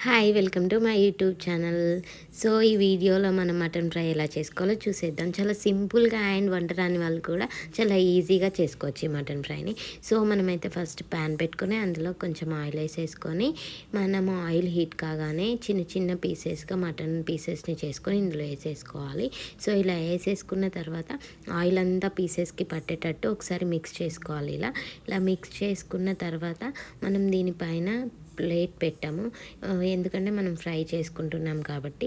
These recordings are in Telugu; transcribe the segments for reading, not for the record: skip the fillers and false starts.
Hi welcome to my YouTube channel. So ఈ వీడియోలో మనం మటన్ ఫ్రై ఎలా చేసుకోవాలో చూసేద్దాం. చాలా సింపుల్గా అండ్ వంట రాని వాళ్ళు కూడా చాలా ఈజీగా చేసుకోవచ్చు ఈ మటన్ ఫ్రైని. సో మనమైతే ఫస్ట్ ప్యాన్ పెట్టుకొని అందులో కొంచెం ఆయిల్ వేసేసుకొని మనము ఆయిల్ హీట్ కాగానే చిన్న చిన్న పీసెస్గా మటన్ పీసెస్ని చేసుకొని ఇందులో వేసేసుకోవాలి. సో ఇలా వేసేసుకున్న తర్వాత ఆయిల్ అంతా పీసెస్కి పట్టేటట్టు ఒకసారి మిక్స్ చేసుకోవాలి. ఇలా మిక్స్ చేసుకున్న తర్వాత మనం దీనిపైన ప్లేట్ పెట్టాము, ఎందుకంటే మనం ఫ్రై చేసుకుంటున్నాం కాబట్టి.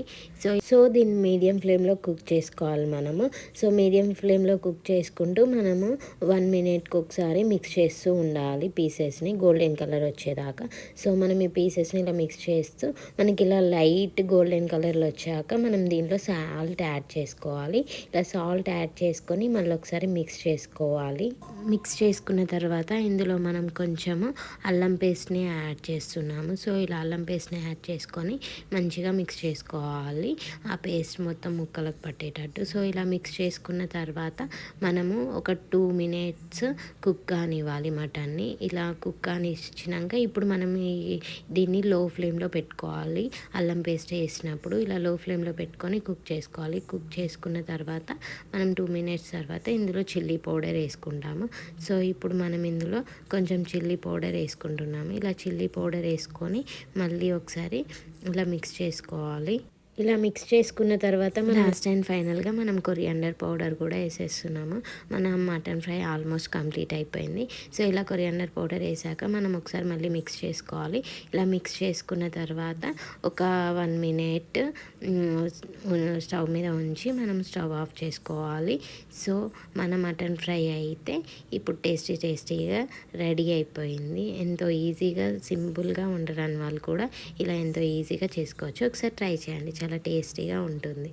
సో దీన్ని మీడియం ఫ్లేమ్లో కుక్ చేసుకోవాలి మనము. సో మీడియం ఫ్లేమ్లో కుక్ చేసుకుంటూ మనము 1 మినిట్కి ఒకసారి మిక్స్ చేస్తూ ఉండాలి పీసెస్ని గోల్డెన్ కలర్ వచ్చేదాకా. సో మనం ఈ పీసెస్ని ఇలా మిక్స్ చేస్తూ మనకి ఇలా లైట్ గోల్డెన్ కలర్లో వచ్చాక మనం దీంట్లో సాల్ట్ యాడ్ చేసుకోవాలి. ఇలా సాల్ట్ యాడ్ చేసుకొని మళ్ళీ ఒకసారి మిక్స్ చేసుకోవాలి. మిక్స్ చేసుకున్న తర్వాత ఇందులో మనం కొంచెము అల్లం పేస్ట్ని యాడ్ చేస్తున్నాము. సో ఇలా అల్లం పేస్ట్ని యాడ్ చేసుకొని మంచిగా మిక్స్ చేసుకోవాలి, ఆ పేస్ట్ మొత్తం ముక్కలకు పట్టేటట్టు. సో ఇలా మిక్స్ చేసుకున్న తర్వాత మనము ఒక 2 మినిట్స్ కుక్ కానివ్వాలి మటన్ని. ఇలా కుక్ కానిచ్చినాక ఇప్పుడు మనం దీన్ని లో ఫ్లేమ్లో పెట్టుకోవాలి. అల్లం పేస్ట్ వేసినప్పుడు ఇలా లో ఫ్లేమ్లో పెట్టుకొని కుక్ చేసుకోవాలి. కుక్ చేసుకున్న తర్వాత మనం 2 మినిట్స్ తర్వాత ఇందులో చిల్లీ పౌడర్ వేసుకుంటాము. సో ఇప్పుడు మనం ఇందులో కొంచెం చిల్లీ పౌడర్ వేసుకుంటున్నాము. ఇలా చిల్లీ పౌడర్ వేసుకొని మళ్ళీ ఒకసారి ఇలా మిక్స్ చేసుకోవాలి. ఇలా మిక్స్ చేసుకున్న తర్వాత లాస్ట్ అండ్ ఫైనల్గా మనం కొరియాండర్ పౌడర్ కూడా వేసేస్తున్నాము. మన మటన్ ఫ్రై ఆల్మోస్ట్ కంప్లీట్ అయిపోయింది. సో ఇలా కొరియాండర్ పౌడర్ వేసాక మనం ఒకసారి మళ్ళీ మిక్స్ చేసుకోవాలి. ఇలా మిక్స్ చేసుకున్న తర్వాత ఒక 1 మినిట్ స్టవ్ మీద ఉంచి మనం స్టవ్ ఆఫ్ చేసుకోవాలి. సో మన మటన్ ఫ్రై అయితే ఇప్పుడు టేస్టీగా రెడీ అయిపోయింది. ఎంతో ఈజీగా సింపుల్గా ఉండరాని వాళ్ళు కూడా ఇలా ఎంతో ఈజీగా చేసుకోవచ్చు. ఒకసారి ట్రై చేయండి, చాలా టేస్టీగా ఉంటుంది.